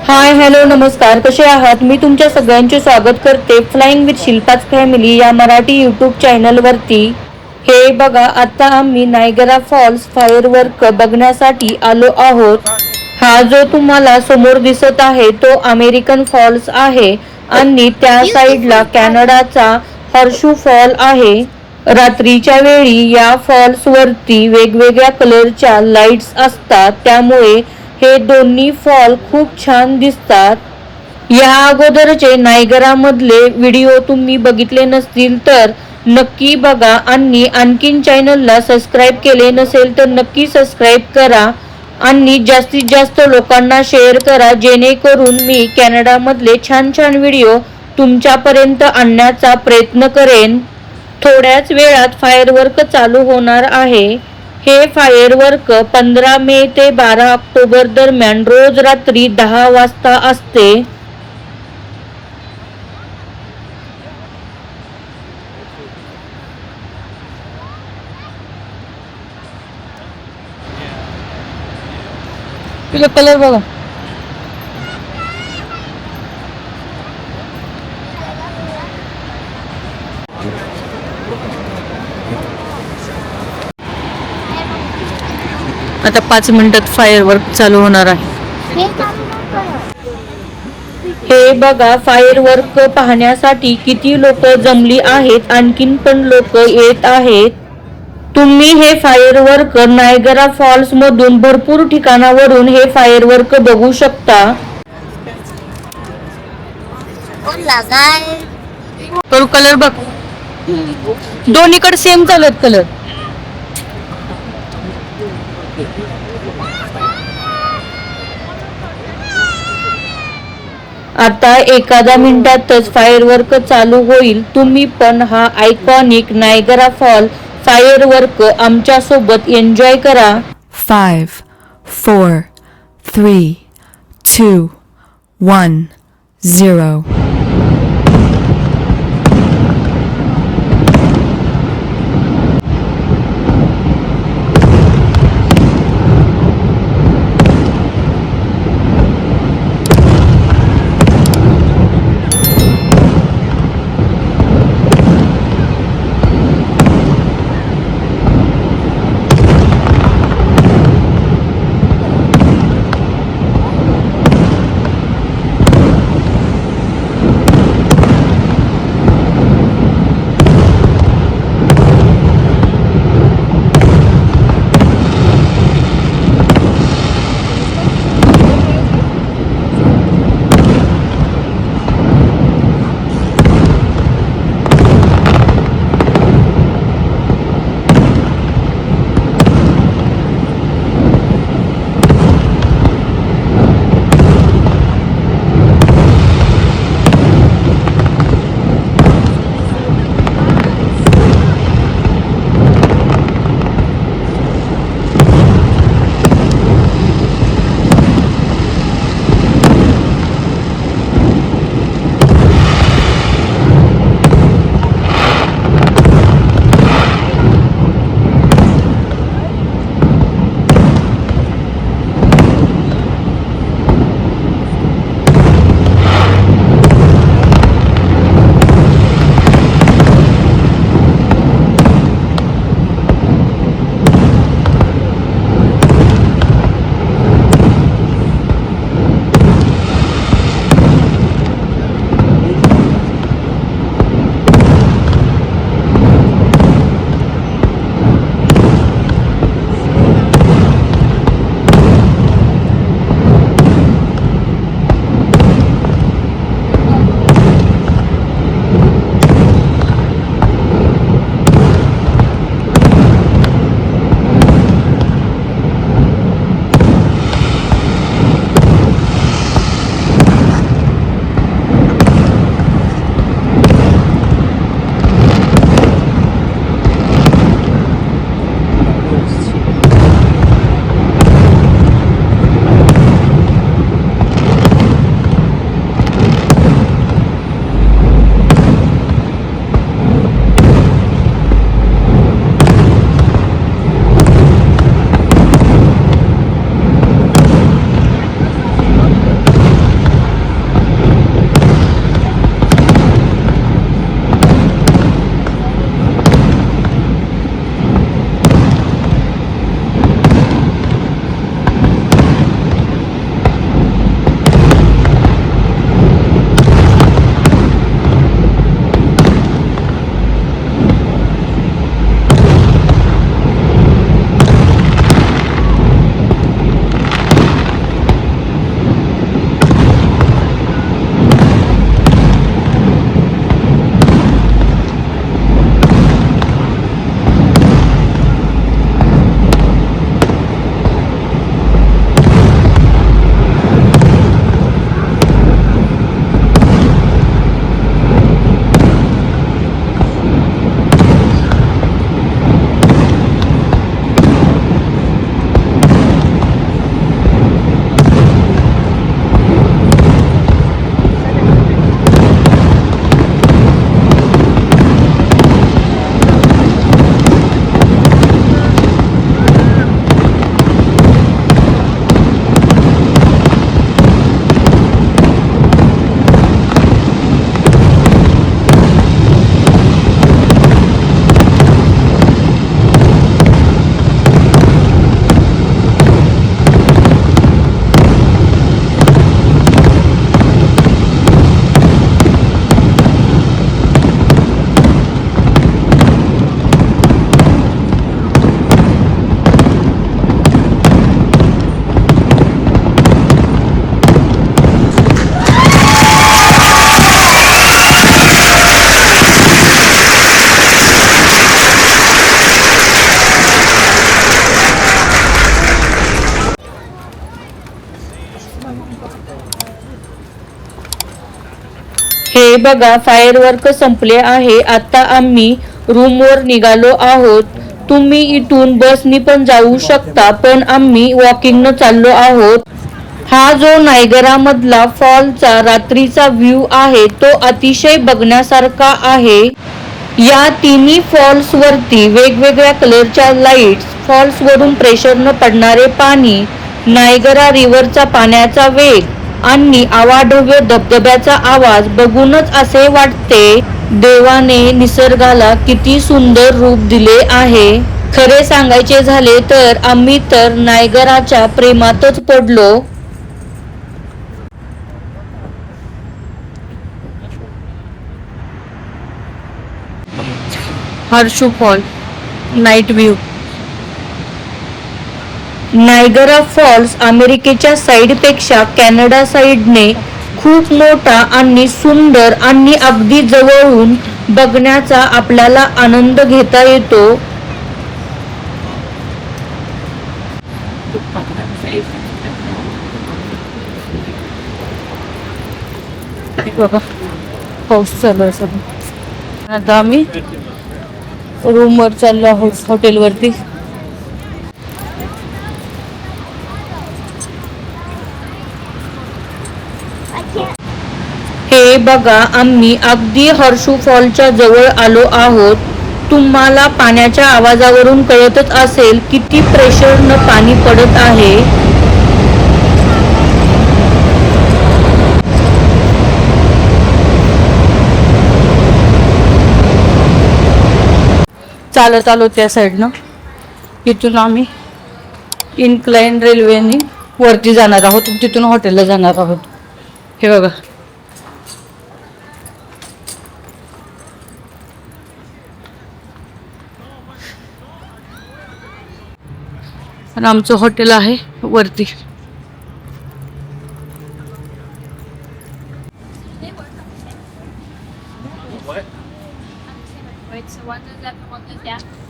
Hi hello नमस्कार, कसे आहात? मी तुमच्या सगळ्यांचे स्वागत करते फ्लाइंग विथ शिल्पाच फॅमिली या मराठी यूट्यूब चॅनलवरती. हे बघा, आता आम्ही नायगरा फॉल्स फायरवर्क बघण्यासाठी आलो आहोत. हा जो तुम्हाला समोर दिसत आहे तो अमेरिकन फॉल्स आहे आणि त्या साईडला कॅनडाचा हॉर्शू फॉल आहे. रात्रीच्या वेळी या फॉल्स वरती वेगवेगळ्या कलरच्या लाईट्स असतात, त्यामुळे हे दोन्ही फॉल खूप छान दिसतात. या अगोदरचे नायगरामधले व्हिडिओ तुम्ही बघितले नसतील तर नक्की बघा आणि आणखीन चॅनलला सबस्क्राईब केले नसेल तर नक्की सबस्क्राईब करा आणि जास्तीत जास्त लोकांना शेअर करा, जेणेकरून मी कॅनडामधले छान छान व्हिडिओ तुमच्यापर्यंत आणण्याचा प्रयत्न करेन. थोड्याच वेळात फायरवर्क चालू होणार आहे. हे फायरवर्क 15 मे ते 12 ऑक्टोबर दरम्यान रोज रात्री 10 वाजता असते. तुझा कलर बघा. आता 5 मिनिटात फायरवर्क चालू होणार आहे. हे बघा, फायरवर्क पाहण्यासाठी किती लोक जमली आहेत. आणखीन पण लोक येत आहेत. तुम्ही हे फायरवर्क नायगरा फॉल्स मधून भरपूर ठिकाणावरून हे फायरवर्क बघू शकता. तो कलर बघ, दोन्हीकडे सेम चालत कलर. आता एखाद्या मिनिटातच फायरवर्क चालू होईल. तुम्ही पण हा आयकॉनिक नायगरा फॉल फायरवर्क आमच्या सोबत एन्जॉय करा. 5, 4, 3, 2, 1, 0. हे बघा फायरवर्क संपले आहे. आता आम्ही रूमवर निघालो आहोत. तुम्ही इथून बसनी पण जाऊ शकता, पण आम्ही वॉकिंगनं चाललो आहोत. हा जो नायगरा मधला फॉलचा रात्रीचा व्ह्यू आहे तो अतिशय बघण्यासारखा आहे. या तिन्ही फॉल्स वरती वेगवेगळ्या कलरच्या लाईट्स, फॉल्स वरून प्रेशरनं पडणारे पाणी, नायगरा रिव्हरचा पाण्याचा वेग आणि अवाढव्य धबधब्याचा आवाज बघूनच असे वाटते देवाने निसर्गाला किती सुंदर रूप दिले आहे. खरे सांगायचे झाले तर आम्ही तर नायगराच्या प्रेमातच पडलो. Horseshoe fall night view. Niagara Falls अमेरिकेच्या साईडपेक्षा कॅनडा साईडने खूप मोठा आणि सुंदर आणि अगदी जवळून बघण्याचा आपल्याला आनंद घेता येतो. बघा पाऊस चालू आहे सगळं. आता आम्ही रूमवर चाललो आहोत, हॉटेलवरती. हे बघा आम्ही अगदी हर्षू फॉलच्या जवळ आलो आहोत. तुम्हाला पाण्याच्या आवाजावरून कळतच असेल किती प्रेशरनं पाणी पडत आहे. चालत आलो त्या साईडनं. तिथून आम्ही इनक्लाइन रेल्वेने वरती जाणार आहोत, तिथून हॉटेलला जाणार आहोत. हे बघा आणि आमचं हॉटेल आहे वरती.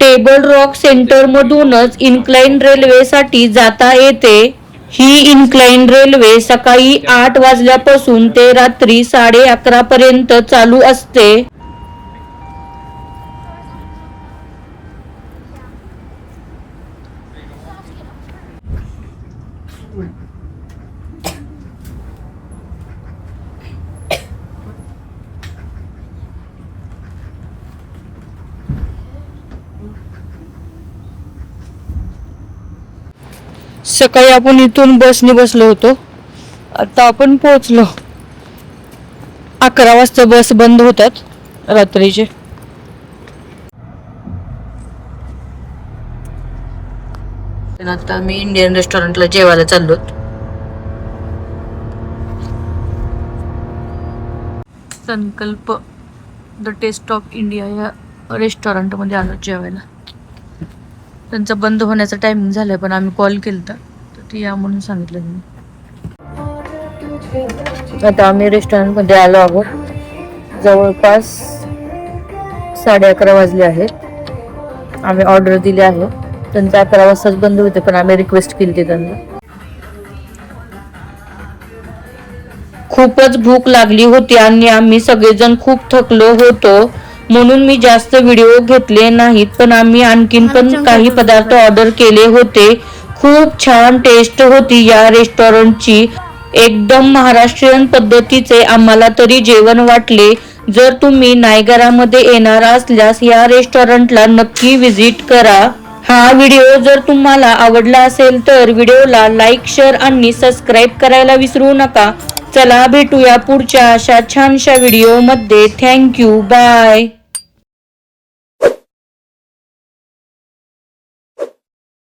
टेबल रॉक सेंटर मधूनच इनक्लाइन रेल्वेसाठी जाता येते. ही इनक्लाइन रेल्वे सकाळी 8 वाजल्यापासून ते रात्री 11:30 पर्यंत चालू असते. सकाळी आपण इथून बसने बसलो होतो, आता आपण पोहोचलो. 11 वाजता बस बंद होतात रात्रीचे. आता आम्ही इंडियन रेस्टॉरंटला जेवायला चाललो. संकल्प द टेस्ट ऑफ इंडिया या रेस्टॉरंट मध्ये आलो जेवायला. त्यांचा बंद होण्याचा टायमिंग झालाय, पण आम्ही कॉल केलता तर ती या म्हणून सांगितलं. आता आम्ही रेस्टॉरंट मध्ये आलो आहोत. जवळपास 11:30 वाजले आहेत. आम्ही ऑर्डर दिली आहे. त्यांचा 11 वाजताच बंद होते, पण आम्ही रिक्वेस्ट केली त्यांना. खूपच भूक लागली होती आणि आम्ही सगळेजण खूप थकलो होतो, म्हणून मी जास्त व्हिडिओ घेतले नाहीत. पण आम्ही आणखीन पण काही पदार्थ ऑर्डर केले होते. खूप छान टेस्ट होती या रेस्टॉरंटची. एकदम महाराष्ट्रीयन पद्धतीचे आम्हाला तरी जेवण वाटले. जर तुम्ही नायगरामध्ये येणार असल्यास या रेस्टॉरंटला नक्की व्हिजिट करा. हा व्हिडिओ जर तुम्हाला आवडला असेल तर व्हिडिओला लाईक, शेअर आणि सबस्क्राईब करायला विसरू नका. चला भेटूया पुढच्या अशा छानशा व्हिडिओमध्ये. थँक्यू. बाय.